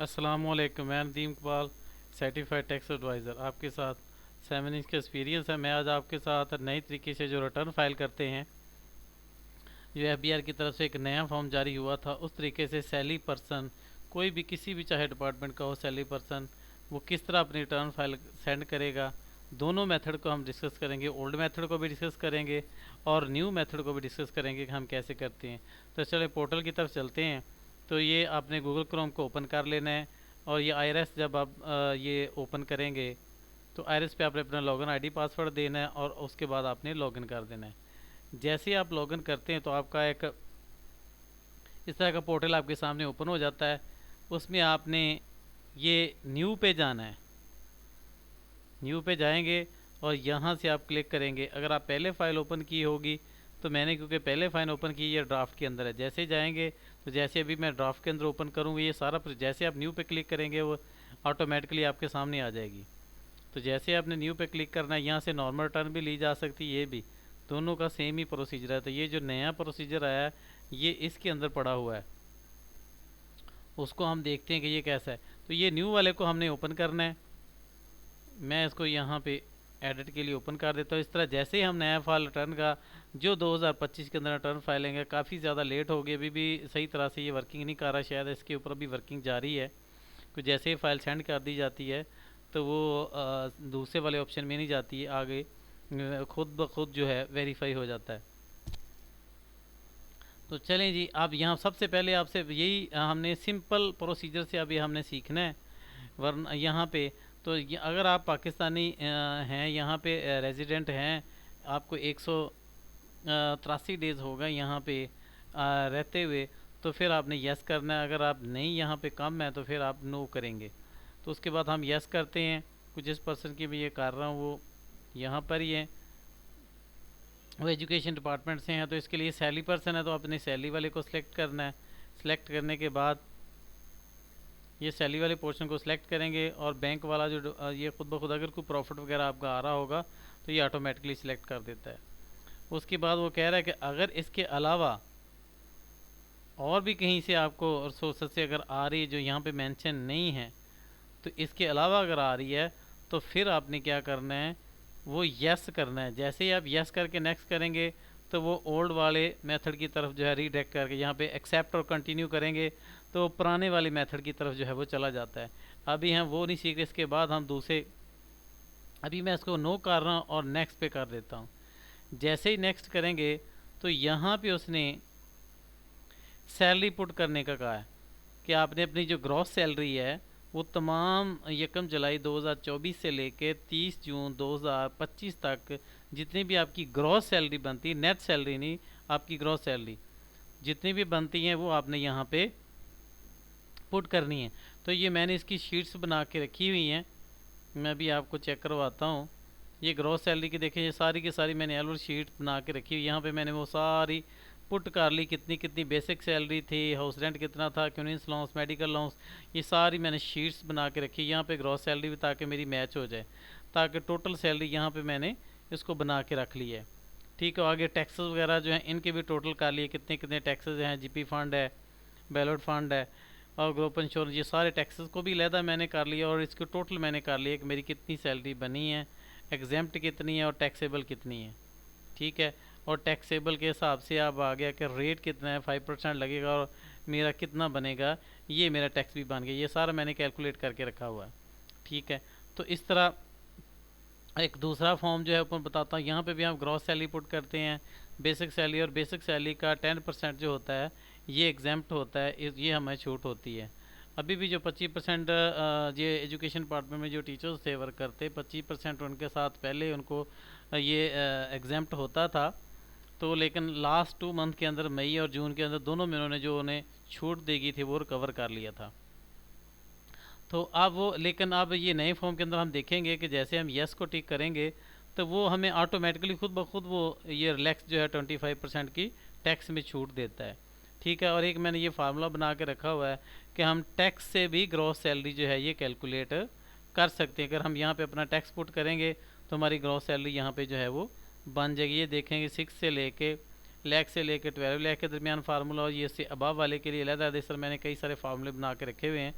अस्सलामुअलैकुम। मैं Nadeem Iqbal, certified tax advisor आपके साथ 7 इंच का एक्सपीरियंस है। मैं आज आपके साथ नई तरीके से जो रिटर्न फाइल करते हैं, जो एफबीआर की तरफ से एक नया फॉर्म जारी हुआ था, उस तरीके से सैलरी पर्सन, कोई भी किसी भी चाहे डिपार्टमेंट का हो सैलरी पर्सन, वो किस तरह अपनी रिटर्न फाइल सेंड करेगा। दोनों मेथड को हम डिस्कस करेंगे, ओल्ड मेथड को भी डिस्कस करेंगे और न्यू मेथड को भी डिस्कस करेंगे कि हम कैसे करते हैं। तो चले पोर्टल की तरफ चलते हैं। तो ये आपने गूगल क्रोम को ओपन कर लेना है और ये आईआरएस जब आप ये ओपन करेंगे तो आईआरएस पे आपने अपना लॉगिन आईडी पासवर्ड देना है और उसके बाद आपने लॉगिन कर देना है। जैसे ही आप लॉगिन करते हैं तो आपका एक इस तरह का पोर्टल आपके सामने ओपन हो जाता है। उसमें आपने ये न्यू पे जाना है। न्यू पे जाएंगे और यहाँ से आप क्लिक करेंगे। अगर आप पहले फ़ाइल ओपन की होगी तो मैंने क्योंकि पहले फ़ाइल ओपन की, ये ड्राफ्ट के अंदर है। जैसे जाएंगे तो जैसे अभी मैं ड्राफ्ट के अंदर ओपन करूँगा, ये सारा जैसे आप न्यू पे क्लिक करेंगे वो ऑटोमेटिकली आपके सामने आ जाएगी। तो जैसे आपने न्यू पे क्लिक करना है, यहाँ से नॉर्मल रिटर्न भी ली जा सकती है, ये भी दोनों का सेम ही प्रोसीजर है। तो ये जो नया प्रोसीजर आया है ये इसके अंदर पड़ा हुआ है, उसको हम देखते हैं कि ये कैसा है। तो ये न्यू वाले को हमने ओपन करना है। मैं इसको यहाँ पे एडिट के लिए ओपन कर देता हूँ। इस तरह जैसे ही हम नया फाइल रिटर्न का जो 2025 के अंदर रिटर्न फाइलेंगे, काफ़ी ज़्यादा लेट हो गई, अभी भी सही तरह से ये वर्किंग नहीं कर रहा, शायद इसके ऊपर अभी वर्किंग जारी है। तो जैसे ही फाइल सेंड कर दी जाती है तो वो दूसरे वाले ऑप्शन में नहीं जाती है, आगे खुद ब खुद जो है वेरीफाई हो जाता है। तो चलें जी, अब यहाँ सबसे पहले आपसे यही हमने सिंपल प्रोसीजर से अभी हमने सीखना है। वरना यहाँ पे तो अगर आप पाकिस्तानी हैं, यहाँ पे रेजिडेंट हैं, आपको 183 डेज़ होगा यहाँ पे रहते हुए, तो फिर आपने यस करना है। अगर आप नहीं यहाँ पे कम है तो फिर आप नो करेंगे। तो उसके बाद हम यस करते हैं। कुछ जिस पर्सन की मैं ये कर रहा हूँ वो यहाँ पर ही है, वो एजुकेशन डिपार्टमेंट से हैं। तो इसके लिए सैलरी पर्सन है तो अपने सैलरी वाले को सिलेक्ट करना है। सिलेक्ट करने के बाद ये सैलरी वाले पोर्शन को सिलेक्ट करेंगे और बैंक वाला जो ये खुद ब खुद अगर कोई प्रॉफिट वगैरह आपका आ रहा होगा तो ये ऑटोमेटिकली सिलेक्ट कर देता है। उसके बाद वो कह रहा है कि अगर इसके अलावा और भी कहीं से आपको सोर्सेस से अगर आ रही है जो यहाँ पे मेंशन नहीं है, तो इसके अलावा अगर आ रही है तो फिर आपने क्या करना है, वो यस करना है। जैसे ही आप यस करके नेक्स्ट करेंगे तो वो ओल्ड वाले मेथड की तरफ जो है रीडायरेक्ट करके यहाँ पे एक्सेप्ट और कंटिन्यू करेंगे तो पुराने वाले मेथड की तरफ जो है वो चला जाता है। अभी हम वो नहीं सीख रहे, इसके बाद हम दूसरे, अभी मैं इसको नो कर रहा हूँ और नेक्स्ट पे कर देता हूँ। जैसे ही नेक्स्ट करेंगे तो यहाँ पे उसने सैलरी पुट करने का कहा है कि आपने अपनी जो ग्रॉस सैलरी है वो तमाम 1 जुलाई 2024 से लेके 30 जून 2025 तक जितनी भी आपकी ग्रॉस सैलरी बनती है, नेट सैलरी नहीं, आपकी ग्रॉस सैलरी जितनी भी बनती हैं वो आपने यहाँ पे पुट करनी है। तो ये मैंने इसकी शीट्स बना के रखी हुई हैं, मैं भी आपको चेक करवाता हूँ। ये ग्रॉस सैलरी की देखें, ये सारी की सारी मैंने एनुअल शीट बना के रखी हुई। यहाँ पे मैंने वो सारी पुट कर ली, कितनी कितनी बेसिक सैलरी थी, हाउस रेंट कितना था, कन्वीनियंस अलाउंस, मेडिकल अलाउंस, ये सारी मैंने शीट्स बना के रखी। यहाँ पे ग्रॉस सैलरी भी ताकि मेरी मैच हो जाए, ताकि टोटल सैलरी यहाँ पे मैंने इसको बना के रख ली है। ठीक है, आगे टैक्सेस वगैरह जो हैं इनके भी टोटल कर लिए, कितने कितने टैक्सेस हैं, जीपी फंड है, बैलेट फंड है और ग्रुप इंश्योरेंस, ये सारे टैक्सेस को भी लहदा मैंने कर लिया और इसको टोटल मैंने कर लिया कि मेरी कितनी सैलरी बनी है, एग्जेम्प्ट कितनी है और टैक्सेबल कितनी है। ठीक है, और टैक्सेबल के हिसाब से अब आ गया कि रेट कितना है, 5% लगेगा और मेरा कितना बनेगा, ये मेरा टैक्स भी बन गया। ये सारा मैंने कैलकुलेट करके रखा हुआ है। ठीक है, तो इस तरह एक दूसरा फॉर्म जो है ऊपर बताता हूँ। यहाँ पे भी हम ग्रॉस सैलरी पुट करते हैं, बेसिक सैलरी, और बेसिक सैलरी का 10% जो होता है ये एग्जाम्प्ट होता है, ये हमें छूट होती है। अभी भी जो 25% ये एजुकेशन डिपार्टमेंट में जो टीचर्स थे वर्क करते, 25% उनके साथ पहले उनको ये एग्जाम्प्ट होता था। तो लेकिन लास्ट 2 मंथ के अंदर, मई और जून के अंदर दोनों में उन्होंने जो उन्हें छूट देगी थी वो रिकवर कर लिया था। तो अब वो, लेकिन अब ये नए फॉर्म के अंदर हम देखेंगे कि जैसे हम येस को टिक करेंगे तो वो हमें ऑटोमेटिकली खुद ब खुद वो ये रिलैक्स जो है 25% की टैक्स में छूट देता है। ठीक है, और एक मैंने ये फार्मूला बना के रखा हुआ है कि हम टैक्स से भी ग्रॉस सैलरी जो है ये कैलकुलेट कर सकते हैं। अगर हम यहाँ पे अपना टैक्स पुट करेंगे तो हमारी ग्रॉस सैलरी यहाँ पे जो है वो बन जाएगी। ये देखेंगे 6 से लेके लाख से लेके 12 लाख के दरमियान फार्मूला, और ये से अबाव वाले के लिए अलग, इस तरह मैंने कई सारे फार्मूले बना के रखे हुए हैं।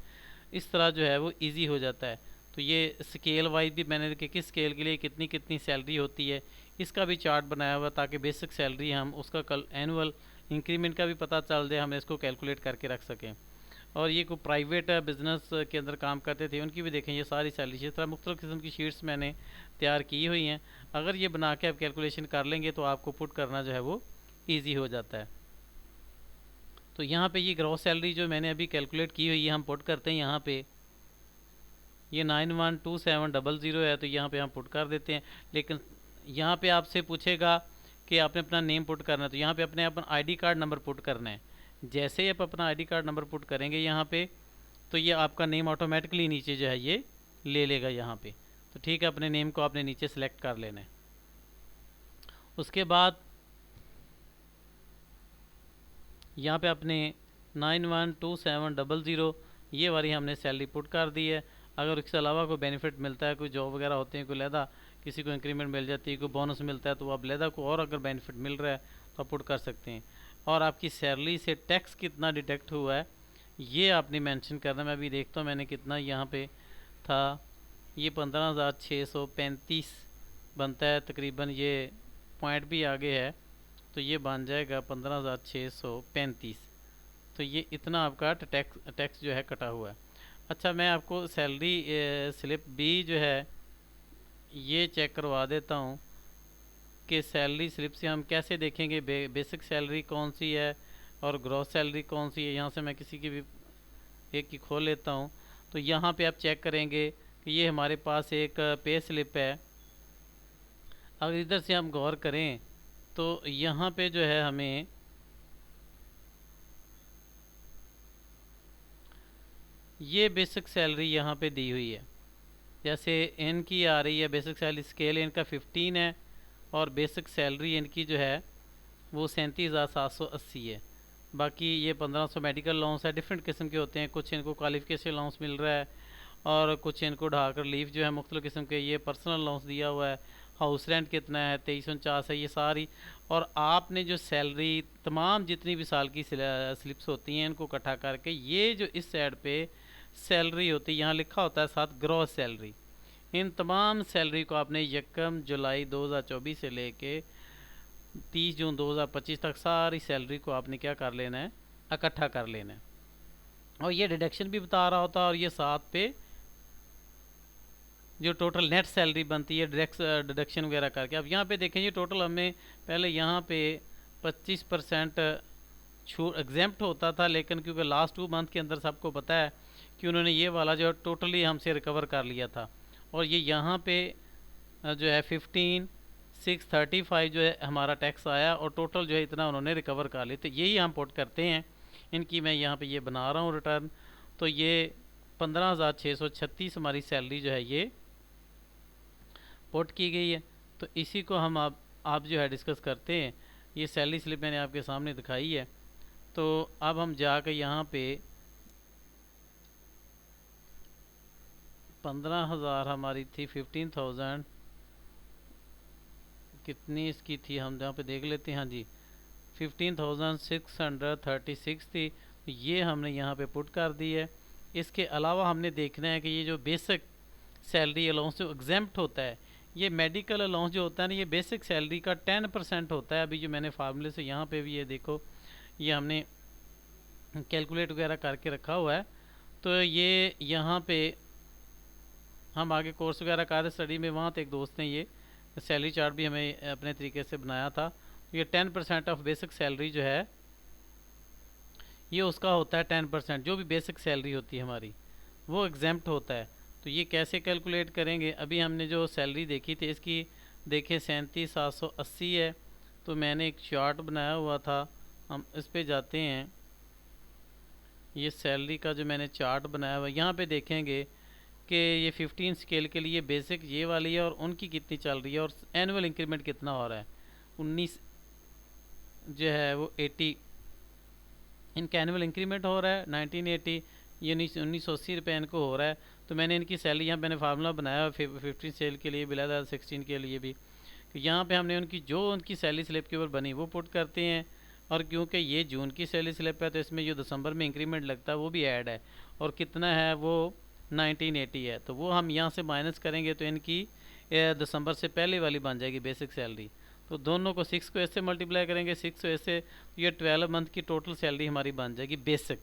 इस तरह जो है वो इजी हो जाता है। तो ये स्केल वाइज भी मैंने कि किस स्केल के लिए कितनी कितनी सैलरी होती है, इसका भी चार्ट बनाया हुआ, ताकि बेसिक सैलरी हम उसका कल एनुअल इंक्रीमेंट का भी पता चल जाए, हम इसको कैलकुलेट करके रख सकें। और ये कोई प्राइवेट बिजनेस के अंदर काम करते थे उनकी भी देखें ये सारी सैलरी, इस तरह मुख्तलिफ़ किस्म की शीट्स मैंने तैयार की हुई हैं। अगर ये बना के आप कैलकुलेशन कर लेंगे तो आपको पुट करना जो है वो ईजी हो जाता है। तो यहाँ पे ये ग्रॉस सैलरी जो मैंने अभी कैलकुलेट की हुई है हम पुट करते हैं यहाँ पे, ये 912700 है, तो यहाँ पे हम पुट कर देते हैं। लेकिन यहाँ पे आपसे पूछेगा कि आपने अपना नेम पुट करना है, तो यहाँ पे अपने अपना आईडी कार्ड नंबर पुट करना है। जैसे ही आप अपना आईडी कार्ड नंबर पुट करेंगे यहाँ पे, तो ये आपका नेम ऑटोमेटिकली नीचे जो है ये ले लेगा यहाँ पे। तो ठीक है, अपने नेम को आपने नीचे सेलेक्ट कर लेना है। उसके बाद यहाँ पे अपने 912700 ये वाली हमने सैलरी पुट कर दी है। अगर इसके अलावा कोई बेनिफिट मिलता है, कोई जॉब वगैरह होते हैं, कोई लहदा किसी को इंक्रीमेंट मिल जाती है, कोई बोनस मिलता है, तो आप लहदा को और अगर बेनिफिट मिल रहा है तो आप पुट कर सकते हैं। और आपकी सैलरी से टैक्स कितना डिडक्ट हुआ है ये आपने मेंशन करना। मैं अभी देखता हूँ मैंने कितना यहाँ पे था, ये 15,635 बनता है तकरीबन, ये पॉइंट भी आगे है तो ये बन जाएगा 15,635। तो ये इतना आपका टैक्स जो है कटा हुआ है। अच्छा, मैं आपको सैलरी स्लिप भी जो है ये चेक करवा देता हूँ कि सैलरी स्लिप से हम कैसे देखेंगे बेसिक सैलरी कौन सी है और ग्रॉस सैलरी कौन सी है। यहाँ से मैं किसी की भी एक की खोल लेता हूँ। तो यहाँ पे आप चेक करेंगे कि ये हमारे पास एक पे स्लिप है। अगर इधर से हम गौर करें तो यहाँ पे जो है हमें ये बेसिक सैलरी यहाँ पे दी हुई है। जैसे इनकी आ रही है बेसिक सैलरी, स्केल इनका 15 है और बेसिक सैलरी इनकी जो है वो 37,780 है। बाकी ये 1500 मेडिकल अलाउंस है, डिफरेंट किस्म के होते हैं। कुछ इनको क्वालिफिकेशन अलाउंस मिल रहा है और कुछ इनको ढाकर लीव जो है मुख्तलिफ़ किस्म के, ये पर्सनल अलाउंस दिया हुआ है। हाउस रेंट कितना है 2349 है, ये सारी। और आपने जो सैलरी तमाम जितनी भी साल की स्लिप्स होती हैं इनको इकट्ठा करके ये जो इस साइड पे सैलरी होती है यहाँ लिखा होता है साथ ग्रॉस सैलरी, इन तमाम सैलरी को आपने 1 जुलाई 2024 से लेके 30 जून 2025 तक सारी सैलरी को आपने क्या कर लेना है, इकट्ठा कर लेना है। और ये डिडक्शन भी बता रहा होता है और ये साथ पे जो टोटल नेट सैलरी बनती है डायरेक्ट डिडक्शन वगैरह करके। अब यहाँ पे देखें ये टोटल हमें पहले यहाँ पे 25% छूट एग्जेम्प्ट होता था, लेकिन क्योंकि लास्ट 2 मंथ के अंदर सबको पता है कि उन्होंने ये वाला जो टोटली हमसे रिकवर कर लिया था। और ये यहाँ पे जो है 15,635 जो है हमारा टैक्स आया और टोटल जो है इतना उन्होंने रिकवर कर लिया। तो यही हम पुट करते हैं इनकी, मैं यहाँ पे ये बना रहा हूँ रिटर्न। तो ये 15,636 हमारी सैलरी जो है ये पुट की गई है। तो इसी को हम आप जो है डिस्कस करते हैं। ये सैलरी स्लिप मैंने आपके सामने दिखाई है। तो अब हम जाकर यहाँ पे 15,000 हमारी थी, 15,000 कितनी इसकी थी हम यहाँ पे देख लेते हैं। हाँ जी, 15,636 थी, तो ये हमने यहाँ पे पुट कर दी है। इसके अलावा हमने देखना है कि ये जो बेसिक सैलरी अलाउंस जो एग्जेम्प्ट होता है, ये मेडिकल अलाउंस जो होता है ना, ये बेसिक सैलरी का 10% होता है। अभी जो मैंने फार्मूले से यहाँ पे भी ये देखो, ये हमने कैलकुलेट वगैरह करके रखा हुआ है। तो ये यहाँ पे हम आगे कोर्स वगैरह कर स्टडी में, वहाँ तो एक दोस्त ने ये सैलरी चार्ट भी हमें अपने तरीके से बनाया था। ये 10% ऑफ बेसिक सैलरी जो है ये उसका होता है 10%, जो भी बेसिक सैलरी होती है हमारी वो एग्जेम्प्ट होता है। तो ये कैसे कैलकुलेट करेंगे, अभी हमने जो सैलरी देखी थी इसकी देखिए 37,780 है। तो मैंने एक चार्ट बनाया हुआ था, हम इस पे जाते हैं। ये सैलरी का जो मैंने चार्ट बनाया हुआ यहाँ पे देखेंगे कि ये 15 स्केल के लिए बेसिक ये वाली है और उनकी कितनी चल रही है और एनुअल इंक्रीमेंट कितना हो रहा है। 19 जो है वो 80 इनका एनुअल इंक्रीमेंट हो रहा है 1980, ये 1980 रुपये इनको हो रहा है। तो मैंने इनकी सैलरी यहाँ मैंने फार्मूला बनाया 15 सेल के लिए बिला 16 के लिए भी। तो यहाँ पे हमने उनकी जो उनकी सैलरी स्लिप के ऊपर बनी वो पुट करते हैं। और क्योंकि ये जून की सैलरी स्लिप है तो इसमें जो दिसंबर में इंक्रीमेंट लगता है वो भी ऐड है, और कितना है वो 1980 है, तो वो हम यहाँ से माइनस करेंगे तो इनकी दिसंबर से पहले वाली बन जाएगी बेसिक सैलरी। तो दोनों को 6 को ऐसे मल्टीप्लाई करेंगे, 6 को ऐसे, तो ये 12 मंथ की टोटल सैलरी हमारी बन जाएगी बेसिक,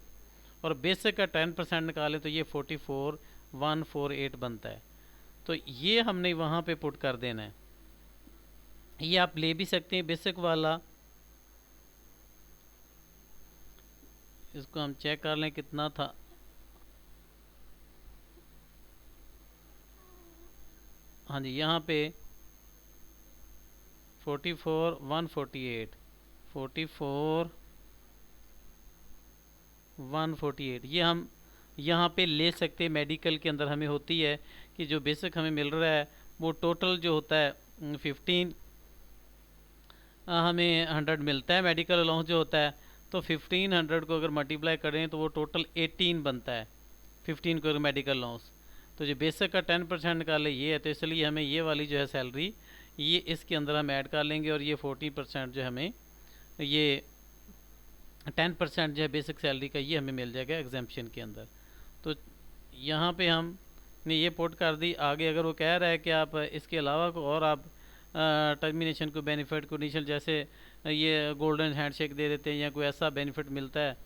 और बेसिक का 10% निकालें तो ये 44,148 बनता है। तो ये हमने वहाँ पे पुट कर देना है। ये आप ले भी सकते हैं बेसिक वाला, इसको हम चेक कर लें कितना था। हाँ जी, यहाँ पे 44,148, 44,148 ये हम यहाँ पे ले सकते हैं। मेडिकल के अंदर हमें होती है कि जो बेसिक हमें मिल रहा है वो टोटल जो होता है 15 हमें 100 मिलता है मेडिकल अलाउंस जो होता है, तो 1500 को अगर मल्टीप्लाई करें तो वो टोटल 18 बनता है, 15 को अगर मेडिकल अलाउंस। तो जो बेसिक का 10% निकाले ये है, तो इसलिए हमें ये वाली जो है सैलरी ये इसके अंदर हम ऐड कर लेंगे, और ये 40% जो हमें ये 10% जो है बेसिक सैलरी का ये हमें मिल जाएगा एग्जाम्पशन के अंदर। तो यहाँ पे हम ने ये पोर्ट कर दी। आगे अगर वो कह रहा है कि आप इसके अलावा को और आप टर्मिनेशन को बेनिफिट को इनिशियल जैसे ये गोल्डन हैंडशेक दे देते हैं या कोई ऐसा बेनिफिट मिलता है,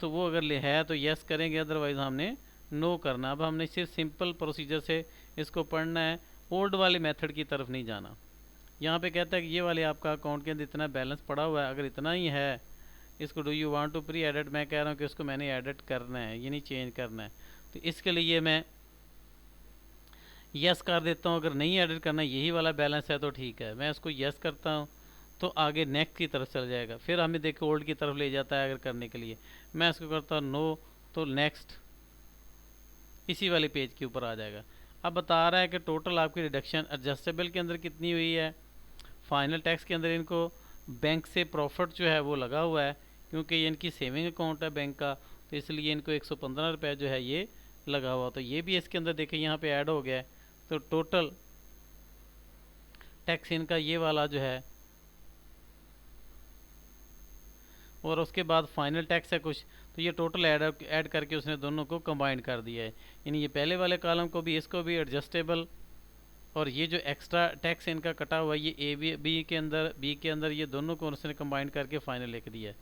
तो वो अगर ले है तो यस करेंगे, अदरवाइज़ हमने नो करना। अब हमने सिर्फ सिंपल प्रोसीजर से इसको पढ़ना है, ओल्ड वाले मेथड की तरफ नहीं जाना। यहाँ पे कहता है कि ये वाले आपका अकाउंट के अंदर इतना बैलेंस पड़ा हुआ है, अगर इतना ही है इसको do you want to pre edit, मैं कह रहा हूँ कि इसको मैंने एडिट करना है, ये नहीं चेंज करना है। तो इसके लिए मैं यस कर देता हूँ। अगर नहीं एडिट करना यही वाला बैलेंस है तो ठीक है, मैं इसको यस करता हूँ तो आगे नेक्स्ट की तरफ चल जाएगा। फिर हमें देखो ओल्ड की तरफ ले जाता है अगर करने के लिए, मैं इसको करता हूँ नो, तो नेक्स्ट इसी वाले पेज के ऊपर आ जाएगा। अब बता रहा है कि टोटल आपकी रिडक्शन एडजस्टेबल के अंदर कितनी हुई है, फाइनल टैक्स के अंदर इनको बैंक से प्रॉफिट जो है वो लगा हुआ है, क्योंकि ये इनकी सेविंग अकाउंट है बैंक का, तो इसलिए इनको 115 रुपये जो है ये लगा हुआ, तो ये भी इसके अंदर देखिए यहाँ पे ऐड हो गया है। तो टोटल टैक्स इनका ये वाला जो है, और उसके बाद फाइनल टैक्स है कुछ, तो ये टोटल ऐड करके उसने दोनों को कंबाइन कर दिया है। यानी ये पहले वाले कॉलम को भी इसको भी एडजस्टेबल, और ये जो एक्स्ट्रा टैक्स इनका कटा हुआ है ये ए बी के अंदर बी के अंदर, ये दोनों को उसने कंबाइन करके फाइनल लिख दिया है।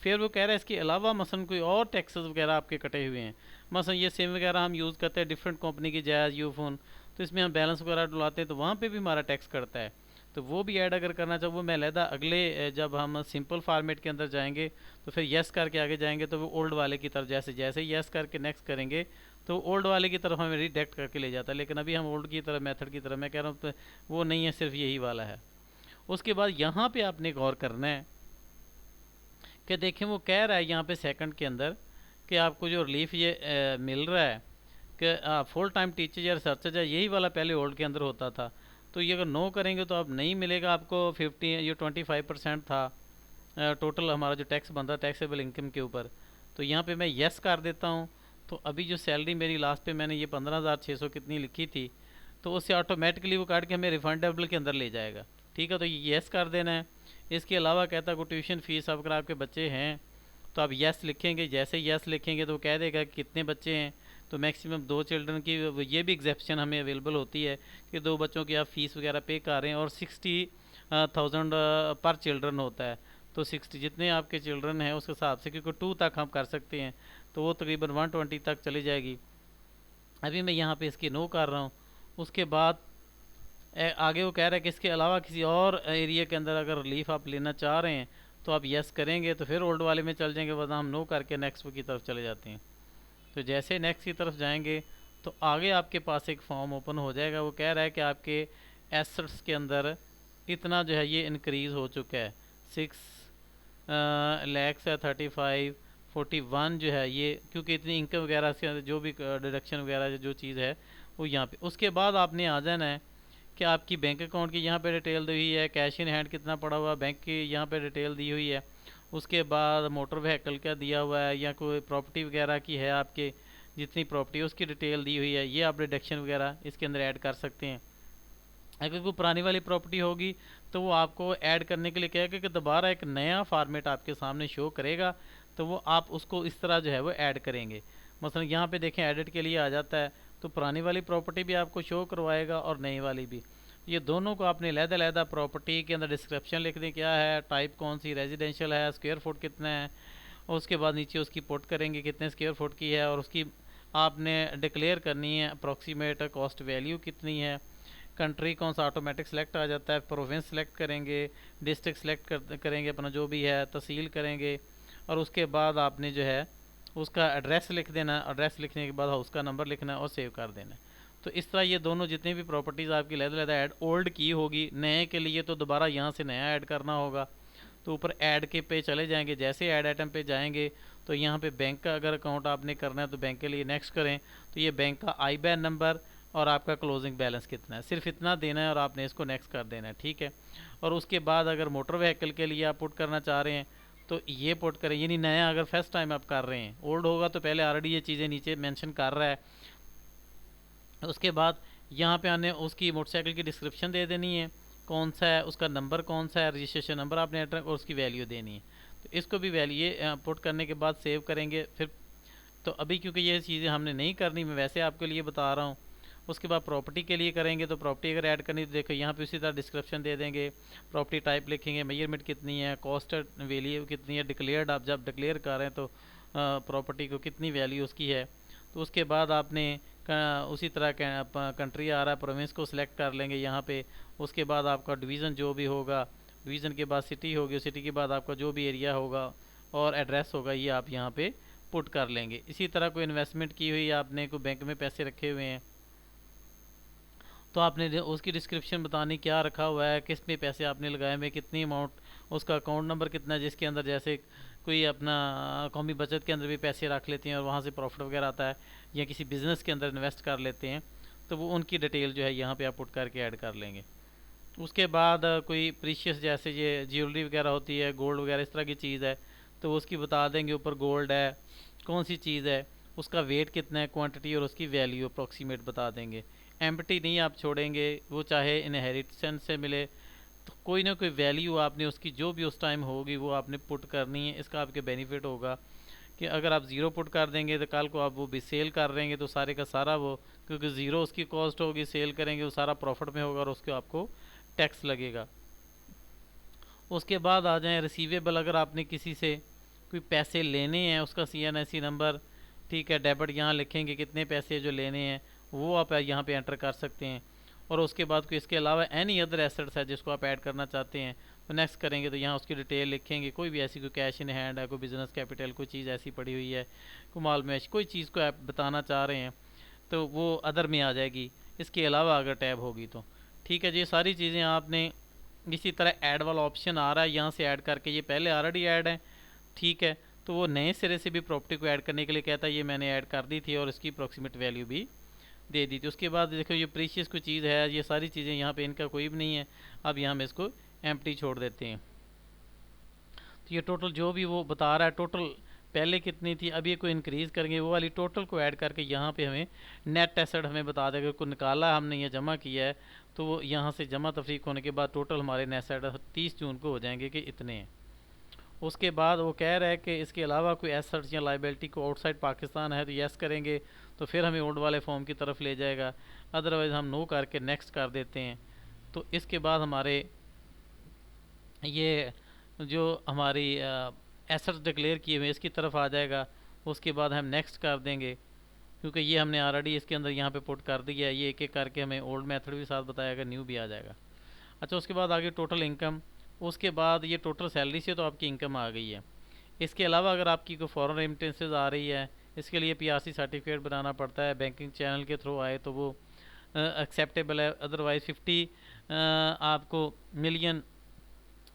फिर वो कह रहा है इसके अलावा मसलन कोई और टैक्सेस वगैरह आपके कटे हुए हैं, मसलन ये सिम वगैरह हम यूज़ करते हैं डिफरेंट कंपनी की जायज़ यूफोन, तो इसमें हम बैलेंस वगैरह डुलाते हैं तो वहाँ पे भी हमारा टैक्स कटता है, तो वो भी ऐड अगर करना चाहो वो मैं लहदा अगले जब हम सिंपल फॉर्मेट के अंदर जाएंगे तो फिर येस करके आगे जाएंगे तो वो ओल्ड वाले की तरफ जैसे जैसे येस करके नेक्स्ट करेंगे तो ओल्ड वाले की तरफ हमें रिडायरेक्ट करके ले जाता है। लेकिन अभी हम ओल्ड की तरफ मेथड की तरफ मैं कह रहा हूँ तो वो नहीं है, सिर्फ यही वाला है। उसके बाद यहाँ पे आपने गौर करना है कि देखें वो कह रहा है यहाँ पे सेकंड के अंदर कि आपको जो रिलीफ ये मिल रहा है कि फुल टाइम टीचर या रिसर्चर है, यही वाला पहले ओल्ड के अंदर होता था, तो ये अगर नो करेंगे तो अब नहीं मिलेगा आपको 50, ये 25% था टोटल हमारा जो टैक्स बनता है टैक्सेबल इनकम के ऊपर। तो यहाँ पे मैं येस कर देता हूँ, तो अभी जो सैलरी मेरी लास्ट पे मैंने ये 15,600 कितनी लिखी थी, तो उससे ऑटोमेटिकली वो काट के हमें रिफंडेबल के अंदर ले जाएगा। ठीक है, तो ये येस कर देना है। इसके अलावा कहता है को ट्यूशन फ़ीस अगर आपके बच्चे हैं तो आप येस लिखेंगे, जैसे येस लिखेंगे तो वो कह देगा कि कितने बच्चे हैं, तो मैक्सिमम 2 चिल्ड्रन की ये भी एग्जेप्शन हमें अवेलेबल होती है कि 2 बच्चों की आप फ़ीस वगैरह पे कर रहे हैं, और 60,000 पर चिल्ड्रन होता है, तो 60 जितने आपके चिल्ड्रन हैं उस हिसाब से, क्योंकि 2 तक हम कर सकते हैं तो वो तकरीबन 120 तक चली जाएगी। अभी मैं यहाँ पे इसकी नो कर रहा हूँ। उसके बाद आगे वो कह रहा है कि इसके अलावा किसी और एरिया के अंदर अगर रिलीफ आप लेना चाह रहे हैं तो आप यस करेंगे तो फिर ओल्ड वाले में चल जाएंगे, वरना हम नो करके नेक्स्ट की तरफ चले जाते हैं। तो जैसे नेक्स्ट की तरफ जाएंगे तो आगे आपके पास एक फॉर्म ओपन हो जाएगा। वो कह रहा है कि आपके एसेट्स के अंदर इतना जो है ये इंक्रीज़ हो चुका है, 6 लैक्स है 35 41 जो है ये, क्योंकि इतनी इनकम वगैरह से जो भी डिडक्शन वगैरह जो चीज़ है वो यहाँ पे। उसके बाद आपने आ जाना है कि आपकी बैंक अकाउंट की यहाँ पे डिटेल दी हुई है, कैश इन हैंड कितना पड़ा हुआ, बैंक की यहाँ पे डिटेल दी हुई है। उसके बाद मोटर व्हीकल का दिया हुआ है, या कोई प्रॉपर्टी वगैरह की है आपके जितनी प्रॉपर्टी है उसकी डिटेल दी हुई है, ये आप डिडक्शन वगैरह इसके अंदर ऐड कर सकते हैं। अगर कोई पुरानी वाली प्रॉपर्टी होगी तो वो आपको ऐड करने के लिए कहेगा कि दोबारा एक नया फॉर्मेट आपके सामने शो करेगा, तो वो आप उसको इस तरह जो है वो ऐड करेंगे। मसलन यहाँ पे देखें एडिट के लिए आ जाता है, तो पुरानी वाली प्रॉपर्टी भी आपको शो करवाएगा और नई वाली भी। ये दोनों को आपने लहदा प्रॉपर्टी के अंदर डिस्क्रिप्शन लिख दें, क्या है, टाइप कौन सी, रेजिडेंशियल है, स्क्वायर फुट कितना है, और उसके बाद नीचे उसकी पुट करेंगे कितने स्क्वायर फुट की है, और उसकी आपने डिक्लेयर करनी है अप्रॉक्सीमेट कॉस्ट वैल्यू कितनी है। कंट्री कौन सा ऑटोमेटिक सेलेक्ट आ जाता है, प्रोविंस सेलेक्ट करेंगे, डिस्ट्रिक्ट सेलेक्ट करेंगे अपना जो भी है, तहसील करेंगे, और उसके बाद आपने जो है उसका एड्रेस लिख देना। एड्रेस लिखने के बाद हाउस का नंबर लिखना है और सेव कर देना है। तो इस तरह ये दोनों जितनी भी प्रॉपर्टीज़ आपकी लहदा ऐड ओल्ड की होगी, नए के लिए तो दोबारा यहाँ से नया ऐड करना होगा। तो ऊपर ऐड के पे चले जाएंगे, जैसे ऐड आइटम पे जाएंगे तो यहाँ पे बैंक का अगर अकाउंट आपने करना है तो बैंक के लिए नेक्स्ट करें, तो ये बैंक का IBAN नंबर और आपका क्लोजिंग बैलेंस कितना है, सिर्फ इतना देना है और आपने इसको नेक्स्ट कर देना है, ठीक है। और उसके बाद अगर मोटर व्हीकल के लिए आप पुट करना चाह रहे हैं तो ये पुट करें, यानी नया अगर फर्स्ट टाइम आप कर रहे हैं, ओल्ड होगा तो पहले ऑलरेडी ये चीज़ें नीचे मेंशन कर रहा है। उसके बाद यहाँ पे आने उसकी मोटरसाइकिल की डिस्क्रिप्शन दे देनी है, कौन सा है, उसका नंबर कौन सा है, रजिस्ट्रेशन नंबर आपने एंटर और उसकी वैल्यू देनी है। तो इसको भी वैल्यू पुट करने के बाद सेव करेंगे फिर। तो अभी क्योंकि ये चीज़ें हमने नहीं करनी, मैं वैसे आपके लिए बता रहा हूँ। उसके बाद प्रॉपर्टी के लिए करेंगे, तो प्रॉपर्टी अगर ऐड करनी तो देखो यहाँ पे उसी तरह डिस्क्रिप्शन दे देंगे, प्रॉपर्टी टाइप लिखेंगे, मेजरमेंट कितनी है, कॉस्ट वैल्यू कितनी है, डिक्लेयर्ड आप जब डिक्लेयर कर रहे हैं तो प्रॉपर्टी को कितनी वैल्यू उसकी है। तो उसके बाद आपने उसी तरह कंट्री आ रहा है, प्रोविंस को सिलेक्ट कर लेंगे यहाँ पे। उसके बाद आपका डिवीज़न जो भी होगा, डिवीज़न के बाद सिटी होगी, सिटी के बाद आपका जो भी एरिया होगा और एड्रेस होगा, ये आप यहाँ पे पुट कर लेंगे। इसी तरह कोई इन्वेस्टमेंट की हुई, आपने कोई बैंक में पैसे रखे हुए हैं तो आपने उसकी डिस्क्रिप्शन बतानी, क्या रखा हुआ है, किस में पैसे आपने लगाए हुए, कितनी अमाउंट, उसका अकाउंट नंबर कितना है, जिसके अंदर जैसे कोई अपना कौमी बचत के अंदर भी पैसे रख लेते हैं और वहाँ से प्रॉफिट वगैरह आता है, या किसी बिज़नेस के अंदर इन्वेस्ट कर लेते हैं, तो वो उनकी डिटेल जो है यहाँ पे आप पुट करके ऐड कर लेंगे। उसके बाद कोई प्रीशियस जैसे ये ज्वेलरी वगैरह होती है, गोल्ड वगैरह इस तरह की चीज़ है, तो वो उसकी बता देंगे, ऊपर गोल्ड है, कौन सी चीज़ है, उसका वेट कितना है, क्वांटिटी और उसकी वैल्यू अप्रॉक्सीमेट बता देंगे। एम्प्टी नहीं आप छोड़ेंगे, वो चाहे इनहेरिटेंस से मिले तो कोई ना कोई वैल्यू आपने उसकी जो भी उस टाइम होगी वो आपने पुट करनी है। इसका आपके बेनिफिट होगा कि अगर आप ज़ीरो पुट कर देंगे तो कल को आप वो भी सेल कर देंगे तो सारे का सारा वो, क्योंकि ज़ीरो उसकी कॉस्ट होगी, सेल करेंगे वो सारा प्रॉफिट में होगा और उसके आपको टैक्स लगेगा। उसके बाद आ जाएं रिसीवेबल, अगर आपने किसी से कोई पैसे लेने हैं, उसका CNIC नंबर, ठीक है, डेबिट यहाँ लिखेंगे कितने पैसे जो लेने हैं वो आप यहाँ पे एंटर कर सकते हैं। और उसके बाद कोई इसके अलावा एनी अदर एसेट्स है जिसको आप ऐड करना चाहते हैं तो नेक्स्ट करेंगे, तो यहाँ उसकी डिटेल लिखेंगे, कोई भी ऐसी कोई कैश इन हैंड है, कोई बिजनेस कैपिटल, कोई चीज़ ऐसी पड़ी हुई है, कोई माल मैच, कोई चीज़ को आप बताना चाह रहे हैं तो वो अदर में आ जाएगी, इसके अलावा अगर टैब होगी तो। ठीक है जी, सारी चीज़ें आपने इसी तरह ऐड वाला ऑप्शन आ रहा है, यहाँ से ऐड करके, ये पहले ऑलरेडी ऐड है, ठीक है, तो वो नए सिरे से भी प्रॉपर्टी को ऐड करने के लिए कहता है, ये मैंने ऐड कर दी थी और इसकी अप्रॉक्सीमेट वैल्यू भी दे दी थी। उसके बाद देखो ये प्रीशियस कोई चीज़ है, ये सारी चीज़ें यहाँ पे इनका कोई भी नहीं है, अब यहाँ में इसको एम्प्टी छोड़ देते हैं। तो ये टोटल जो भी वो बता रहा है, टोटल पहले कितनी थी, अब ये कोई इंक्रीज़ करेंगे, वो वाली टोटल को ऐड करके यहाँ पे हमें नेट एसेट हमें बता देगा, को निकाला हमने ये जमा किया है, तो वो यहाँ से जमा तफरीक होने के बाद टोटल हमारे नेट एसेट 30 जून को हो जाएंगे कि इतने हैं। उसके बाद वो कह रहा है कि इसके अलावा कोई एसेट्स या लाइबिलिटी को आउटसाइड पाकिस्तान है तो यस करेंगे, तो फिर हमें ओल्ड वाले फॉर्म की तरफ ले जाएगा, अदरवाइज़ हम नो करके नेक्स्ट कर देते हैं। तो इसके बाद हमारे ये जो हमारी एसेट्स डिक्लेयर किए हुए इसकी तरफ आ जाएगा। उसके बाद हम नेक्स्ट कर देंगे क्योंकि ये हमने ऑलरेडी इसके अंदर यहाँ पे पुट कर दिया है, ये एक एक करके हमें ओल्ड मेथड भी साथ बताएगा, न्यू भी आ जाएगा। अच्छा, उसके बाद आगे टोटल इनकम, उसके बाद ये टोटल सैलरी से तो आपकी इनकम आ गई है। इसके अलावा अगर आपकी कोई फॉरेन रेमिटेंसेज आ रही है, इसके लिए PRC सर्टिफिकेट बनाना पड़ता है, बैंकिंग चैनल के थ्रू आए तो वो एक्सेप्टेबल है, अदरवाइज़ 50 आपको मिलियन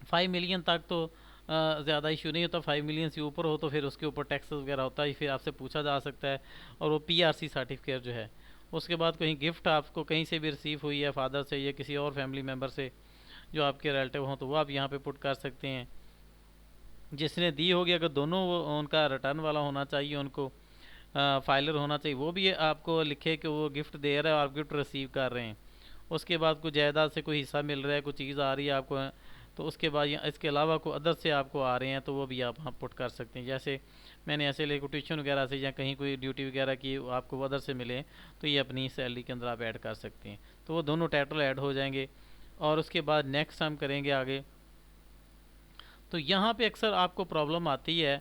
5 मिलियन तक तो ज़्यादा इशू नहीं होता, 5 मिलियन से ऊपर हो तो फिर उसके ऊपर टैक्स वगैरह होता है, फिर आपसे पूछा जा सकता है। और वो PRC सर्टिफिकेट जो है, उसके बाद कहीं गिफ्ट आपको कहीं से भी रिसीव हुई है, फादर से या किसी और फैमिली मेम्बर से जो आपके रिलेटिव हों, तो वो आप यहाँ पे पुट कर सकते हैं। जिसने दी होगी, अगर दोनों उनका रिटर्न वाला होना चाहिए, उनको फाइलर होना चाहिए, वो भी आपको लिखे कि वो गिफ्ट दे रहा है और आप गिफ्ट रिसीव कर रहे हैं। उसके बाद कोई जायदाद से कोई हिस्सा मिल रहा है, कोई चीज़ आ रही है आपको, तो उसके बाद इसके अलावा कोई अदर से आपको आ रहे हैं तो वो भी आप वहाँ पुट कर सकते हैं। जैसे मैंने ऐसे ले ट्यूशन वगैरह से या कहीं कोई ड्यूटी वगैरह की आपको अदर से मिले, तो ये अपनी सैलरी के अंदर आप ऐड कर सकते हैं, तो वो दोनों टाइटल ऐड हो जाएंगे। और उसके बाद नेक्स्ट हम करेंगे आगे। तो यहाँ पे अक्सर आपको प्रॉब्लम आती है,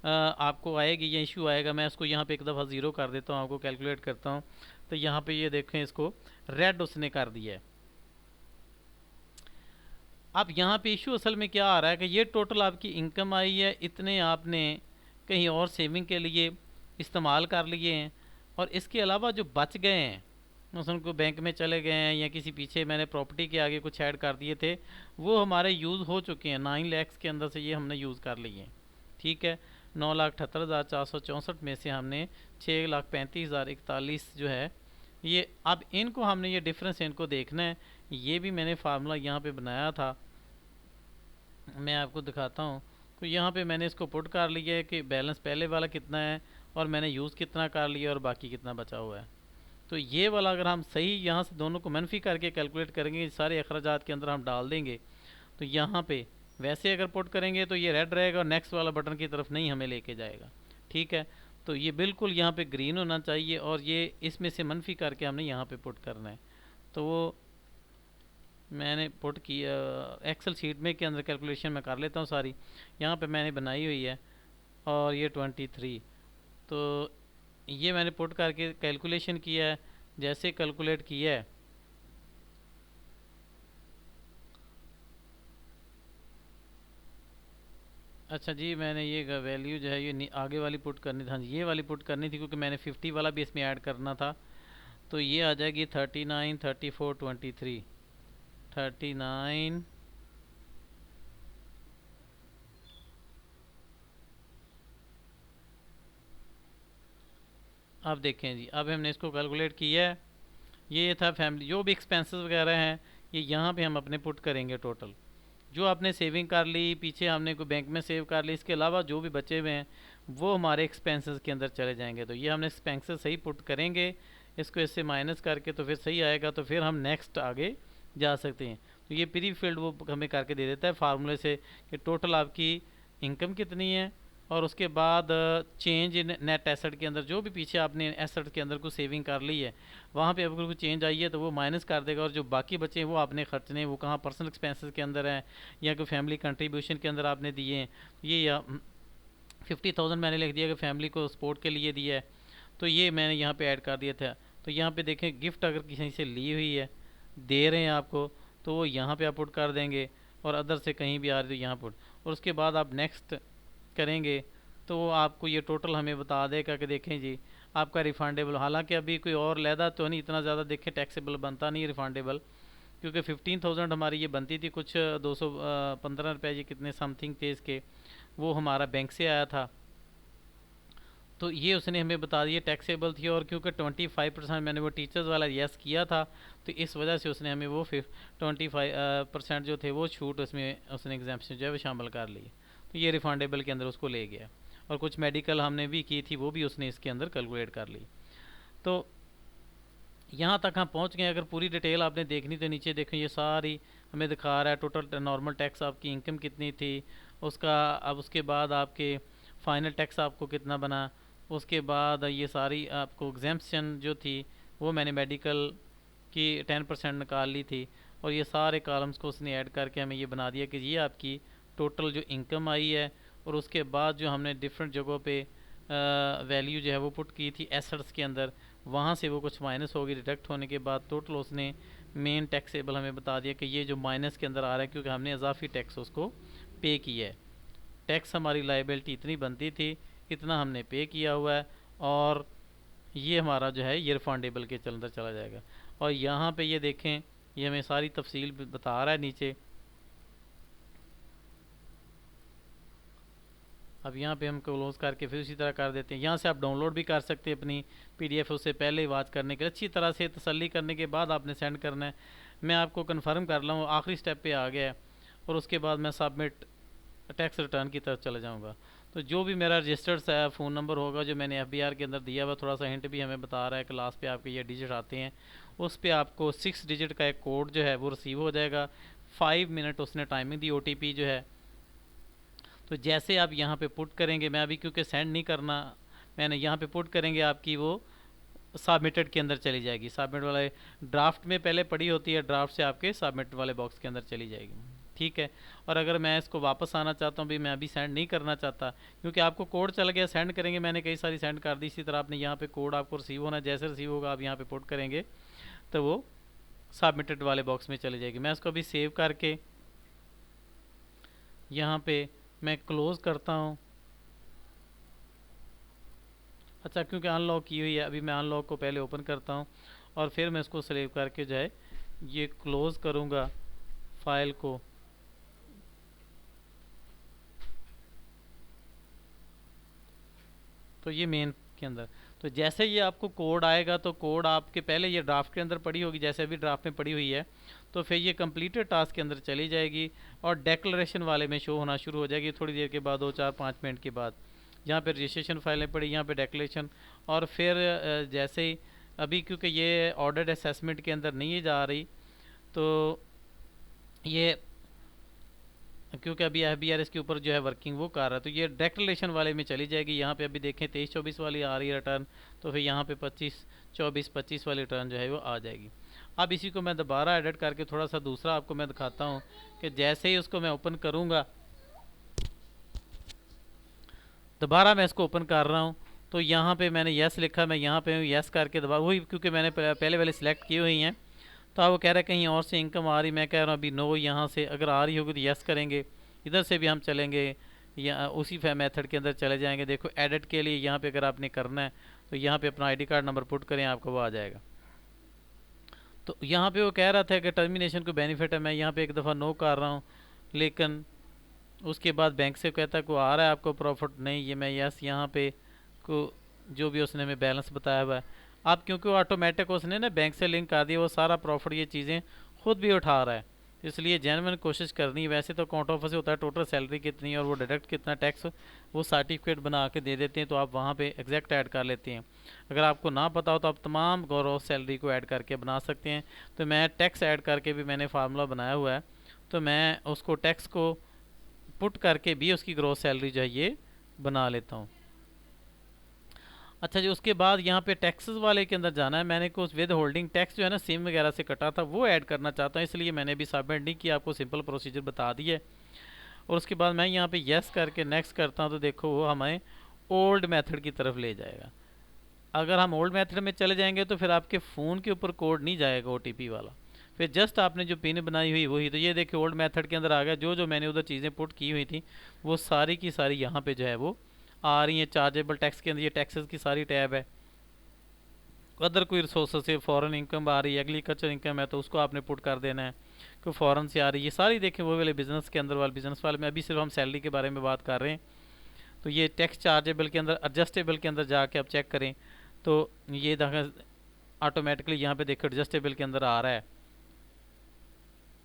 आपको आएगी, ये इशू आएगा। मैं इसको यहाँ पे एक दफ़ा ज़ीरो कर देता हूँ, आपको कैलकुलेट करता हूँ। तो यहाँ पे ये देखें, इसको रेड उसने कर दिया है। अब यहाँ पे इशू असल में क्या आ रहा है कि ये टोटल आपकी इनकम आई है, इतने आपने कहीं और सेविंग के लिए इस्तेमाल कर लिए हैं, और इसके अलावा जो बच गए हैं, मसलन को बैंक में चले गए हैं या किसी पीछे मैंने प्रॉपर्टी के आगे कुछ ऐड कर दिए थे, वो हमारे यूज़ हो चुके हैं। 9 लैक्स के अंदर से ये हमने यूज़ कर लिए हैं, ठीक है। 9,78,464 में से हमने 6,35,041 जो है ये, अब इनको हमने ये डिफरेंस इनको देखना है। ये भी मैंने फार्मूला यहाँ पे बनाया था, मैं आपको दिखाता हूँ। तो यहाँ पे मैंने इसको पुट कर लिया है कि बैलेंस पहले वाला कितना है और मैंने यूज़ कितना कर लिया और बाकी कितना बचा हुआ है। तो ये वाला अगर हम सही यहाँ से दोनों को मनफी करके कैलकुलेट करेंगे, सारे अखराजात के अंदर हम डाल देंगे, तो यहाँ पे वैसे अगर पुट करेंगे तो ये रेड रहेगा और नेक्स्ट वाला बटन की तरफ नहीं हमें लेके जाएगा, ठीक है। तो ये बिल्कुल यहाँ पे ग्रीन होना चाहिए और ये इसमें से मनफी करके हमने यहाँ पे पुट करना है। तो वो मैंने पुट किया एक्सेल शीट में के अंदर, कैलकुलेशन मैं कर लेता हूँ सारी, यहाँ पे मैंने बनाई हुई है। और ये 23, तो ये मैंने पुट करके कैलकुलेशन किया है, जैसे कैलकुलेट किया है। अच्छा जी, मैंने ये वैल्यू जो है ये आगे वाली पुट करनी थी, हाँ जी ये वाली पुट करनी थी, क्योंकि मैंने 50 वाला भी इसमें ऐड करना था। तो ये आ जाएगी 39, 34, 23, 39। अब देखें जी, अब हमने इसको कैलकुलेट किया है। ये था फैमिली, जो भी एक्सपेंसेस वगैरह हैं ये यहाँ पे हम अपने पुट करेंगे टोटल। जो आपने सेविंग कर ली, पीछे हमने कोई बैंक में सेव कर ली, इसके अलावा जो भी बचे हुए हैं वो हमारे एक्सपेंसेस के अंदर चले जाएंगे। तो ये हमने एक्सपेंसेस सही पुट करेंगे, इसको इससे माइनस करके तो फिर सही आएगा, तो फिर हम नेक्स्ट आगे जा सकते हैं। तो ये प्री फील्ड वो हमें करके दे देता है फार्मूले से कि टोटल आपकी इनकम कितनी है, और उसके बाद चेंज इन नेट एसेट के अंदर जो भी पीछे आपने एसेट के अंदर कुछ सेविंग कर ली है, वहाँ पे अगर कोई चेंज आई है तो वो माइनस कर देगा, और जो बाकी बचे हैं वो आपने खर्चने, वो कहाँ पर्सनल एक्सपेंसेस के अंदर हैं या कोई फैमिली कंट्रीब्यूशन के अंदर आपने दिए हैं। ये या 50,000 मैंने लिख दिया कि फैमिली को सपोर्ट के लिए दिया है, तो ये मैंने यहाँ पे ऐड कर दिया था। तो यहाँ पे देखें, गिफ्ट अगर किसी से ली हुई है, दे रहे हैं आपको, तो वो यहाँ पे आप पुट कर देंगे, और अदर से कहीं भी आ रही तो यहाँ पुट, और उसके बाद आप नेक्स्ट करेंगे तो वो आपको ये टोटल हमें बता देगा कि देखें जी आपका रिफंडेबल, हालांकि अभी कोई और लहदा तो नहीं इतना ज़्यादा, देखें टैक्सेबल बनता नहीं रिफंडेबल, क्योंकि 15,000 हमारी ये बनती थी, कुछ 215 रुपये ये कितने समथिंग थे इसके, वो हमारा बैंक से आया था। तो ये उसने हमें बता दिया टैक्सेबल थी, और क्योंकि 25% मैंने वो टीचर्स वाला यस किया था, तो इस वजह से उसने हमें वो 25% जो थे वो छूट उसमें उसने एग्जाम्पशन जो है वो शामिल कर ली। तो ये रिफंडेबल के अंदर उसको ले गया, और कुछ मेडिकल हमने भी की थी वो भी उसने इसके अंदर कैलकुलेट कर ली। तो यहाँ तक हम पहुँच गए। अगर पूरी डिटेल आपने देखनी तो नीचे देखें, ये सारी हमें दिखा रहा है टोटल नॉर्मल टैक्स आपकी इनकम कितनी थी उसका, अब उसके बाद आपके फाइनल टैक्स आपको कितना बना, उसके बाद ये सारी आपको एग्जाम्पशन जो थी वो मैंने मेडिकल की 10% निकाल ली थी, और ये सारे कॉलम्स को उसने ऐड करके हमें ये बना दिया कि ये आपकी टोटल जो इनकम आई है। और उसके बाद जो हमने डिफरेंट जगहों पे वैल्यू जो है वो पुट की थी एसेट्स के अंदर, वहाँ से वो कुछ माइनस होगी, डिडक्ट होने के बाद टोटल उसने मेन टैक्सेबल हमें बता दिया कि ये जो माइनस के अंदर आ रहा है क्योंकि हमने इजाफी टैक्स उसको पे किया है। टैक्स हमारी लाइबिलिटी इतनी बनती थी, इतना हमने पे किया हुआ है, और ये हमारा जो है ये रिफंडेबल के अंदर चला जाएगा। और यहाँ पे ये देखें, ये हमें सारी तफसील बता रहा है नीचे। अब यहाँ पे हम क्लोज करके फिर उसी तरह कर देते हैं। यहाँ से आप डाउनलोड भी कर सकते हैं अपनी पीडीएफ, उससे पहले ही वाच करने के लिए अच्छी तरह से तसल्ली करने के बाद आपने सेंड करना है। मैं आपको कंफर्म कर रहा हूँ आखिरी स्टेप पे आ गया है, और उसके बाद मैं सबमिट टैक्स रिटर्न की तरफ चला जाऊँगा। तो जो भी मेरा रजिस्टर्ड फ़ोन नंबर होगा जो मैंने एफबीआर के अंदर दिया हुआ, थोड़ा सा हिंट भी हमें बता रहा है कि लास्ट पे आपके ये डिजिट आते हैं, उस पे आपको 6 डिजिट का एक कोड जो है वो रिसीव हो जाएगा। 5 मिनट उसने टाइमिंग दी ओटीपी जो है। तो जैसे आप यहाँ पे पुट करेंगे, मैं अभी क्योंकि सेंड नहीं करना, मैंने यहाँ पे पुट करेंगे, आपकी वो सबमिटेड के अंदर चली जाएगी। सबमिट वाले ड्राफ्ट में पहले पड़ी होती है, ड्राफ्ट से आपके सबमिट वाले बॉक्स के अंदर चली जाएगी। ठीक है। और अगर मैं इसको वापस आना चाहता हूँ, भी मैं अभी सेंड नहीं करना चाहता क्योंकि आपको कोड चल गया, सेंड करेंगे, मैंने कई सारी सेंड कर दी, इसी तरह आपने यहाँ पे कोड आपको रिसीव होना है, जैसे रिसीव होगा आप यहाँ पे पुट करेंगे तो वो सबमिटेड वाले बॉक्स में चली जाएगी। मैं इसको अभी सेव करके यहाँ पे मैं क्लोज़ करता हूँ। अच्छा, क्योंकि अनलॉक की हुई है, अभी मैं अनलॉक को पहले ओपन करता हूँ और फिर मैं इसको सेव करके जो है ये क्लोज़ करूँगा फाइल को। तो ये मेन के अंदर, तो जैसे ये आपको कोड आएगा तो कोड आपके पहले ये ड्राफ्ट के अंदर पड़ी होगी, जैसे अभी ड्राफ्ट में पड़ी हुई है, तो फिर ये कंप्लीटेड टास्क के अंदर चली जाएगी और डेक्लरेशन वाले में शो होना शुरू हो जाएगी थोड़ी देर के बाद, 2 4 5 मिनट के बाद। यहाँ पे रजिस्ट्रेशन फाइलें पड़ी, यहाँ पे डेक्लेरेशन, और फिर जैसे ही अभी क्योंकि ये ऑर्डर्ड असेसमेंट के अंदर नहीं जा रही, तो ये क्योंकि अभी एफबीआरएस के ऊपर जो है वर्किंग वो कर रहा है, तो ये डेक्लेरेशन वाले में चली जाएगी। यहाँ पे अभी देखें 23-24 वाली आ रही है रिटर्न, तो फिर यहाँ पे 25-24-25 वाली रिटर्न जो है वो आ जाएगी। अब इसी को मैं दोबारा एडिट करके थोड़ा सा दूसरा आपको मैं दिखाता हूँ कि जैसे ही उसको मैं ओपन करूँगा, दोबारा मैं इसको ओपन कर रहा हूँ, तो यहाँ पे मैंने यस लिखा, मैं यहाँ पे यस करके दोबारा वही, क्योंकि मैंने पहले वाले सिलेक्ट की हुई हैं, तो अब वो कह रहा है कहीं और से इनकम आ रही, मैं कह रहा हूँ अभी नो, यहाँ से अगर आ रही होगी तो यस करेंगे, इधर से भी हम चलेंगे या उसी मेथड के अंदर चले जाएंगे। देखो एडिट के लिए यहाँ पे अगर आपने करना है तो यहाँ पे अपना आईडी कार्ड नंबर पुट करें, आपको वो आ जाएगा। तो यहाँ पे वो कह रहा था कि टर्मिनेशन को बेनिफिट है, मैं यहाँ पे एक दफ़ा नो कर रहा हूँ, लेकिन उसके बाद बैंक से कहता है को आ रहा है आपको प्रॉफिट, नहीं, ये मैं यस यहाँ पे को जो भी उसने हमें बैलेंस बताया हुआ है। अब क्योंकि वो ऑटोमेटिक उसने ना बैंक से लिंक कर दिया, वो सारा प्रॉफिट ये चीज़ें खुद भी उठा रहा है, इसलिए जेन्युइन कोशिश करनी है। वैसे तो अकाउंट ऑफिस से होता है टोटल सैलरी कितनी है और वो डिडक्ट कितना टैक्स, वो सर्टिफिकेट बना के दे देते हैं, तो आप वहाँ पे एग्जैक्ट ऐड कर लेते हैं। अगर आपको ना पता हो तो आप तमाम ग्रॉस सैलरी को ऐड करके बना सकते हैं। तो मैं टैक्स ऐड करके भी मैंने फार्मूला बनाया हुआ है, तो मैं उसको टैक्स को पुट करके भी उसकी ग्रॉस सैलरी जो है ये बना लेता हूँ। अच्छा जी, उसके बाद यहाँ पे टैक्सेस वाले के अंदर जाना है। मैंने कुछ विद होल्डिंग टैक्स जो है ना सिम वगैरह से कटा था वो ऐड करना चाहता हूँ, इसलिए मैंने अभी सबमिट नहीं किया, आपको सिंपल प्रोसीजर बता दिए। और उसके बाद मैं यहाँ पे यस करके नेक्स्ट करता हूँ, तो देखो वो हमें ओल्ड मेथड की तरफ ले जाएगा। अगर हम ओल्ड मेथड में चले जाएंगे तो फिर आपके फ़ोन के ऊपर कोड नहीं जाएगा ओटीपी वाला, फिर जस्ट आपने जो पिन बनाई हुई वही। तो ये देखिए ओल्ड मेथड के अंदर आ गया, जो जो मैंने उधर चीज़ें पुट की हुई थी वो सारी की सारी यहाँ पे जो है वो आ रही हैं। चार्जेबल टैक्स के अंदर ये टैक्सेस की सारी टैब है। अदर कोई रिसोर्स से फॉरेन इनकम आ रही है, एग्रीकल्चर इनकम है तो उसको आपने पुट कर देना है, कोई फॉरेन से आ रही है, ये सारी देखें वो वाले बिजनेस के अंदर वाले बिजनेस वाले में। अभी सिर्फ हम सैलरी के बारे में बात कर रहे हैं। तो ये टैक्स चार्जेबल के अंदर एडजस्टेबल के अंदर जाके आप चेक करें तो ये ऑटोमेटिकली यहाँ पे देखो एडजस्टेबल के अंदर आ रहा है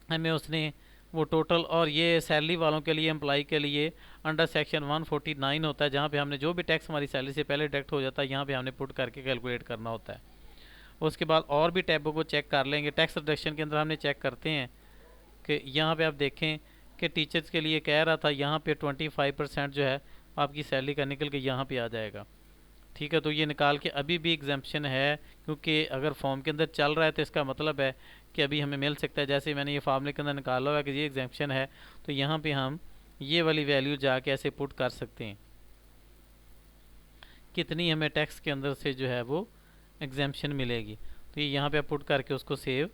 हमें उसने वो टोटल। और ये सैलरी वालों के लिए, एम्प्लॉई के लिए अंडर सेक्शन 149 होता है, जहाँ पे हमने जो भी टैक्स हमारी सैलरी से पहले डिडक्ट हो जाता है यहाँ पे हमने पुट करके कैलकुलेट करना होता है। उसके बाद और भी टैबों को चेक कर लेंगे। टैक्स रिडक्शन के अंदर हमने चेक करते हैं कि यहाँ पे आप देखें कि टीचर्स के लिए कह रहा था यहाँ पे 25% जो है आपकी सैलरी का निकल के यहाँ पे आ जाएगा। ठीक है, तो ये निकाल के अभी भी एग्जाम्पशन है, क्योंकि अगर फॉर्म के अंदर चल रहा है तो इसका मतलब है कि अभी हमें मिल सकता है। जैसे मैंने ये फार्मूले के अंदर निकाला हुआ है कि ये एग्जाम्पशन है, तो यहाँ पे हम ये वाली वैल्यू जाके ऐसे पुट कर सकते हैं कितनी हमें टैक्स के अंदर से जो है वो एग्जाम्पशन मिलेगी। तो ये यहाँ पे आप पुट करके उसको सेव